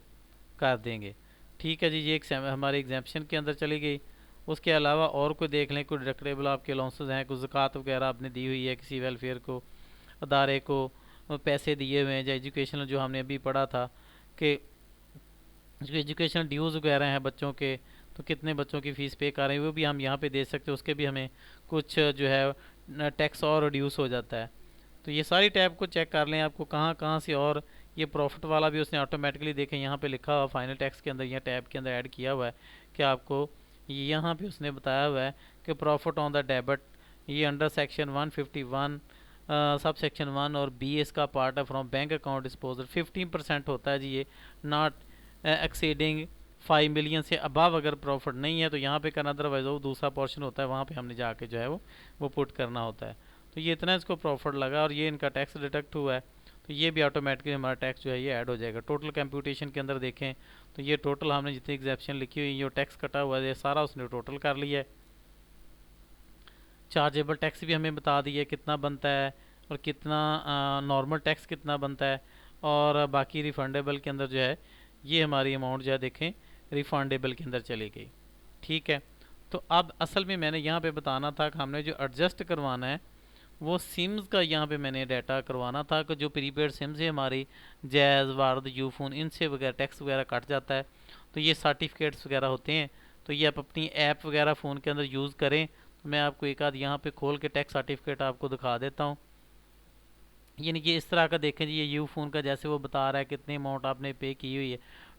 कर देंगे। ठीक है जी, ये हमारे एग्जाम्पशन के अंदर चली गई। उसके अलावा और कोई देख लें, कोई डिडक्टेबल आपके अलाउंसेस हैं, कोई ज़कात वगैरह आपने दी हुई है किसी वेलफेयर को, अदारे को पैसे दिए हुए हैं, या एजुकेशनल जो हमने अभी पढ़ा था कि जो एजुकेशनल ड्यूज़ वगैरह हैं बच्चों के, तो कितने बच्चों की फ़ीस पे कर रहे हैं वो भी हम यहाँ पे दे सकते हैं। उसके भी हमें कुछ जो है टैक्स और रिड्यूस हो जाता है। तो ये सारी टैब को चेक कर लें आपको कहाँ कहाँ से। और ये प्रॉफिट वाला भी उसने ऑटोमेटिकली देखें यहाँ पे लिखा हुआ फाइनल टैक्स के अंदर, यह टैब के अंदर ऐड किया हुआ है कि आपको यहाँ पे उसने बताया हुआ है कि प्रॉफिट ऑन द डेबिट ये अंडर सेक्शन 151 सब सेक्शन 1 और बी इसका पार्ट है फ्रॉम बैंक अकाउंट डिस्पोजल 15% होता है जी ये, नॉट एक्सीडिंग 5 मिलियन से अबव अगर प्रॉफिट नहीं है तो यहाँ पे करना, अदरवाइज वो दूसरा पोर्शन होता है वहाँ पे हमने जाके जो है वो पुट करना होता है। तो ये इतना इसको प्रॉफिट लगा और ये इनका टैक्स डिडक्ट हुआ है, तो ये भी ऑटोमेटिकली हमारा टैक्स जो है ये ऐड हो जाएगा। टोटल कंप्यूटेशन के अंदर देखें तो ये टोटल हमने जितनी एग्जेप्शन लिखी हुई ये टैक्स कटा हुआ है ये सारा उसने टोटल कर लिया है। चार्जेबल टैक्स भी हमें बता दिया कितना बनता है और कितना नॉर्मल टैक्स कितना बनता है, और बाकी रिफंडेबल के अंदर जो है ये हमारी अमाउंट जो है देखें रिफंडेबल के अंदर चली गई। ठीक है, तो अब असल में मैंने यहाँ पे बताना था कि हमने जो एडजस्ट करवाना है वो सिम्स का यहाँ पे मैंने डाटा करवाना था कि जो प्रीपेड सिम्स है हमारी जैज़ वार्द यूफोन इनसे वगैरह टैक्स वगैरह कट जाता है, तो ये सर्टिफिकेट्स वगैरह होते हैं, तो ये आप अपनी ऐप वगैरह फ़ोन के अंदर यूज़ करें। तो मैं आपको एक आध यहाँ पे खोल के टैक्स सर्टिफिकेट आपको दिखा देता हूँ। यानी कि इस तरह का देखें जी, ये यू फ़ोन का जैसे वो बता रहा है कितनी अमाउंट आपने पे की हुई है,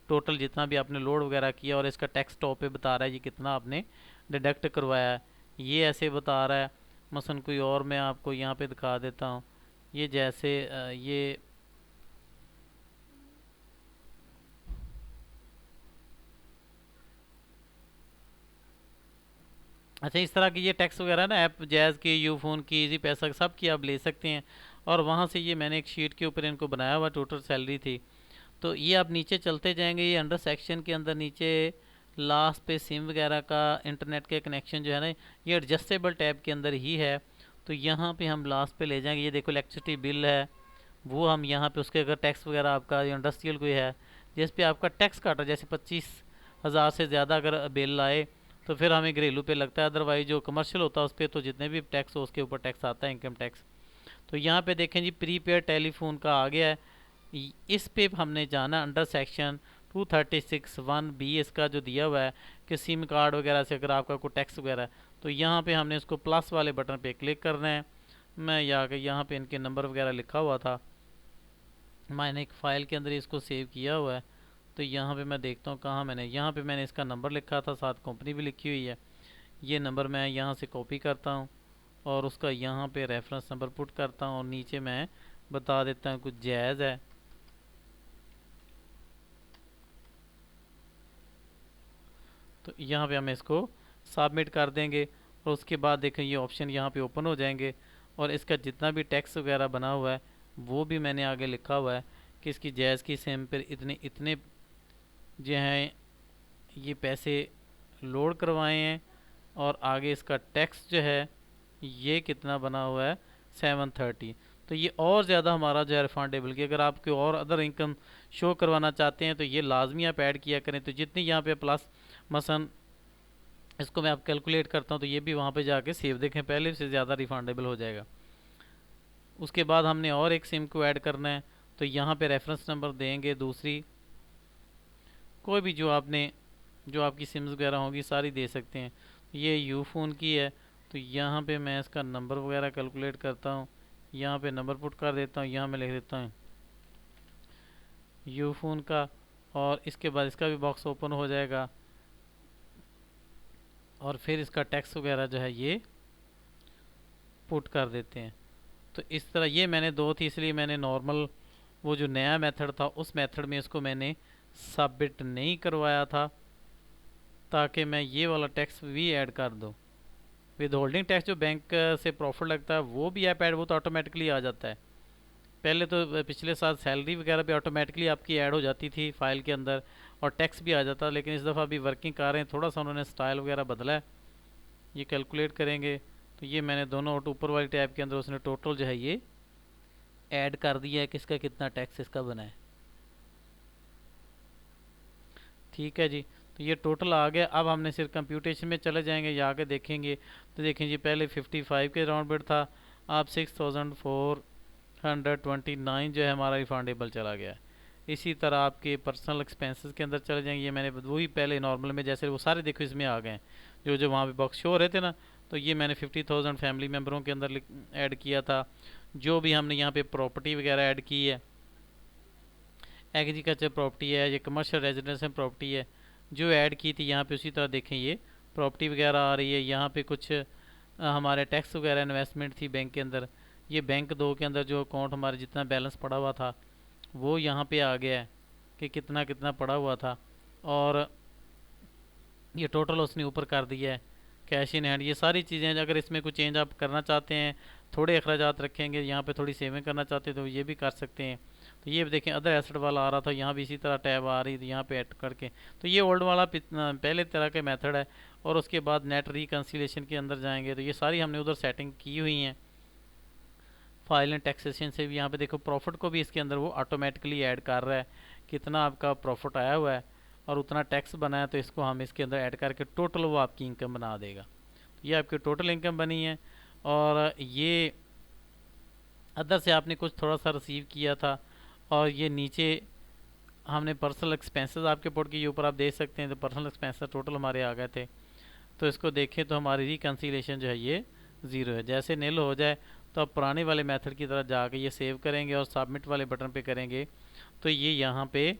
टोटल जितना भी आपने लोड वगैरह किया, और इसका टैक्स टॉप पे बता रहा है ये कितना आपने डिडक्ट करवाया है, ये ऐसे बता रहा है। मसलन कोई और मैं आपको यहाँ पे दिखा देता हूँ, ये जैसे ये अच्छा इस तरह की ये टैक्स वगैरह ना ऐप जैज़ की, यू फ़ोन की, इजी पैसा सब की आप ले सकते हैं। और वहाँ से ये मैंने एक शीट के ऊपर इनको बनाया हुआ टोटल सैलरी थी। तो ये आप नीचे चलते जाएंगे, ये अंडर सेक्शन के अंदर नीचे लास्ट पे सिम वगैरह का इंटरनेट के कनेक्शन जो है ना ये एडजस्टेबल टैब के अंदर ही है। तो यहाँ पे हम लास्ट पे ले जाएंगे, ये देखो इलेक्ट्रिसिटी बिल है वो हम यहाँ पे उसके अगर टैक्स वगैरह आपका इंडस्ट्रियल कोई है जिस पे आपका टैक्स काटा, जैसे 25,000 से ज़्यादा अगर बिल आए तो फिर हमें घरेलू पे लगता है, अदरवाइज जो कमर्शियल होता है उस पर तो जितने भी टैक्स हो उसके ऊपर टैक्स आता है, इनकम टैक्स। तो यहाँ पे देखें जी प्रीपेड टेलीफोन का आ गया है, इस पे हमने जाना अंडर सेक्शन 236(1)(b) इसका जो दिया हुआ है कि सिम कार्ड वगैरह से अगर आपका कोई टैक्स वगैरह है, तो यहाँ पे हमने इसको प्लस वाले बटन पे क्लिक करना है। मैं यहाँ पे इनके नंबर वगैरह लिखा हुआ था, मैंने एक फ़ाइल के अंदर इसको सेव किया हुआ है। तो यहाँ पे मैं देखता हूँ कहाँ मैंने, यहाँ पे मैंने इसका नंबर लिखा था, साथ कंपनी भी लिखी हुई है। ये नंबर मैं यहाँ से कॉपी करता हूँ और उसका यहाँ पे रेफरेंस नंबर पुट करता हूँ, और नीचे मैं बता देता हूँ कुछ जायज़ है। तो यहाँ पे हम इसको सबमिट कर देंगे और उसके बाद देखें ये ऑप्शन यहाँ पे ओपन हो जाएंगे, और इसका जितना भी टैक्स वगैरह बना हुआ है वो भी मैंने आगे लिखा हुआ है कि इसकी जायज़ की सिम पर इतने इतने जो हैं ये पैसे लोड करवाए हैं, और आगे इसका टैक्स जो है ये कितना बना हुआ है 730। तो ये और ज़्यादा हमारा जो है रिफंडेबल की, अगर आप कोई और अदर इनकम शो करवाना चाहते हैं तो ये लाजमी आप ऐड किया करें। तो जितनी यहाँ पे प्लस मसन इसको मैं आप कैलकुलेट करता हूँ तो ये भी वहाँ पे जाके सेव देखें पहले से ज़्यादा रिफंडेबल हो जाएगा। उसके बाद हमने और एक सिम को ऐड करना है, तो यहाँ पे रेफरेंस नंबर देंगे, दूसरी कोई भी जो आपने जो आपकी सिम्स वगैरह होगी सारी दे सकते हैं। ये यू फ़ोन की है, तो यहाँ पे मैं इसका नंबर वगैरह कैलकुलेट करता हूँ, यहाँ पे नंबर पुट कर देता हूँ, यहाँ मैं लिख देता हूँ यू फ़ोन का, और इसके बाद इसका भी बॉक्स ओपन हो जाएगा, और फिर इसका टैक्स वगैरह जो है ये पुट कर देते हैं। तो इस तरह ये मैंने दो थी इसलिए मैंने नॉर्मल वो जो नया मेथड था उस मेथड में इसको मैंने सबमिट नहीं करवाया था, ताकि मैं ये वाला टैक्स भी ऐड कर दूँ। विद होल्डिंग टैक्स जो बैंक से प्रॉफिट लगता है वो भी ऐप ऐड वो तो ऑटोमेटिकली आ जाता है। पहले तो पिछले साल सैलरी वगैरह भी ऑटोमेटिकली आपकी ऐड हो जाती थी फाइल के अंदर और टैक्स भी आ जाता, लेकिन इस दफ़ा अभी वर्किंग कर रहे हैं, थोड़ा सा उन्होंने स्टाइल वगैरह बदला है। ये कैलकुलेट करेंगे तो ये मैंने दोनों ऊपर वाली टैब के अंदर उसने टोटल जो है ये ऐड कर दिया है किसका कितना टैक्स इसका बना है। ठीक है जी, तो ये टोटल आ गया। अब हमने सिर्फ कंप्यूटेशन में चले जाएंगे, या आगे देखेंगे तो देखें जी पहले 55 के राउंड बिट था, अब 6429 जो है हमारा रिफंडेबल चला गया है। इसी तरह आपके पर्सनल एक्सपेंसेस के अंदर चले जाएंगे, ये मैंने वही पहले नॉर्मल में जैसे वो सारे देखो इसमें आ गए हैं जो जो वहाँ पे बॉक्स शो हो रहे थे ना, तो ये मैंने 50,000 फैमिली मेम्बरों के अंदर ऐड किया था। जो भी हमने यहाँ पे प्रॉपर्टी वगैरह ऐड की है, एग्रीकल्चर प्रॉपर्टी है, ये कमर्शियल रेजिडेंशियल प्रॉपर्टी है जो ऐड की थी यहाँ पे, उसी तरह देखें ये प्रॉपर्टी वगैरह आ रही है। यहाँ पे कुछ हमारे टैक्स वगैरह इन्वेस्टमेंट थी बैंक के अंदर, ये बैंक दो के अंदर जो अकाउंट हमारे जितना बैलेंस पड़ा हुआ था वो यहाँ पे आ गया है कि कितना कितना पड़ा हुआ था। और ये टोटल उसने ऊपर कर दिया है, कैश इन हैंड। ये सारी चीज़ें अगर इसमें कुछ चेंज आप करना चाहते हैं, थोड़े अखराजात रखेंगे, यहाँ पे थोड़ी सेविंग करना चाहते हैं तो ये भी कर सकते हैं। तो ये देखें अदर एसेट वाला आ रहा था, यहाँ भी इसी तरह टैब आ रही थी, यहाँ पे ऐड करके। तो ये ओल्ड वाला पहले तरह के मेथड है। और उसके बाद नेट रिकन्सिलेशन के अंदर जाएंगे तो ये सारी हमने उधर सेटिंग की हुई हैं। फाइल एंड टैक्सेशन से भी यहाँ पे देखो प्रॉफिट को भी इसके अंदर वो ऑटोमेटिकली ऐड कर रहा है, कितना आपका प्रॉफिट आया हुआ है और उतना टैक्स बना है, तो इसको हम इसके अंदर ऐड करके टोटल वो आपकी इनकम बना देगा। ये आपकी टोटल इनकम बनी है। और ये अदर से आपने कुछ थोड़ा सा रिसीव किया था। और ये नीचे हमने पर्सनल एक्सपेंसेस आपके पोर्ट के ऊपर आप देख सकते हैं, तो पर्सनल एक्सपेंसेस टोटल हमारे आ गए थे। तो इसको देखें तो हमारी रिकन्सिलेशन जो है ये ज़ीरो है। जैसे नील हो जाए तो आप पुराने वाले मेथड की तरफ जाके ये सेव करेंगे और सबमिट वाले बटन पे करेंगे तो ये यहाँ पे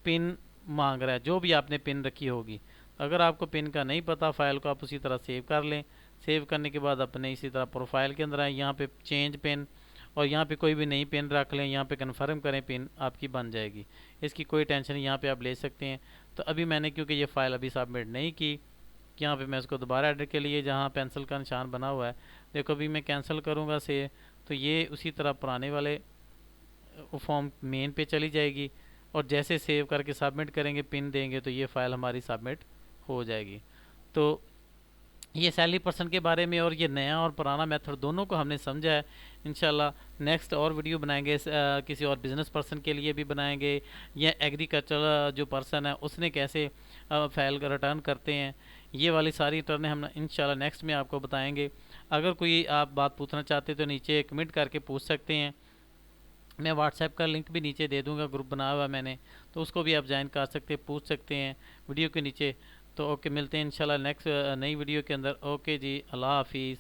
पिन मांग रहा है, जो भी आपने पिन रखी होगी। अगर आपको पिन का नहीं पता, फाइल को आप उसी तरह सेव कर लें। सेव करने के बाद अपने इसी तरह प्रोफाइल के अंदर आए, यहाँ पे चेंज पिन और यहाँ पे कोई भी नई पिन रख लें, यहाँ पे कन्फर्म करें, पिन आपकी बन जाएगी। इसकी कोई टेंशन नहीं, यहाँ पे आप ले सकते हैं। तो अभी मैंने क्योंकि ये फ़ाइल अभी सबमिट नहीं की, यहाँ पे मैं इसको दोबारा एडिट के लिए जहाँ पेंसिल का निशान बना हुआ है, देखो अभी मैं कैंसिल करूँगा से तो ये उसी तरह पुराने वाले फॉर्म मेन पे चली जाएगी। और जैसे सेव करके सबमिट करेंगे, पिन देंगे, तो ये फ़ाइल हमारी सबमिट हो जाएगी। तो ये सैलरी पर्सन के बारे में और ये नया और पुराना मेथड दोनों को हमने समझा है। इंशाल्लाह नेक्स्ट और वीडियो बनाएंगे, किसी और बिज़नेस पर्सन के लिए भी बनाएंगे, या एग्रीकल्चर जो पर्सन है उसने कैसे फाइल रिटर्न करते हैं, ये वाली सारी रिटर्नें हम इंशाल्लाह नेक्स्ट में आपको बताएंगे। अगर कोई आप बात पूछना चाहते तो नीचे कमेंट करके पूछ सकते हैं। मैं व्हाट्सएप का लिंक भी नीचे दे दूंगा, ग्रुप बनाया हुआ मैंने, तो उसको भी आप ज्वाइन कर सकते हैं, पूछ सकते हैं वीडियो के नीचे। तो ओके, मिलते हैं इंशाल्लाह नेक्स्ट नई वीडियो के अंदर। ओके जी, अल्लाह हाफिज़।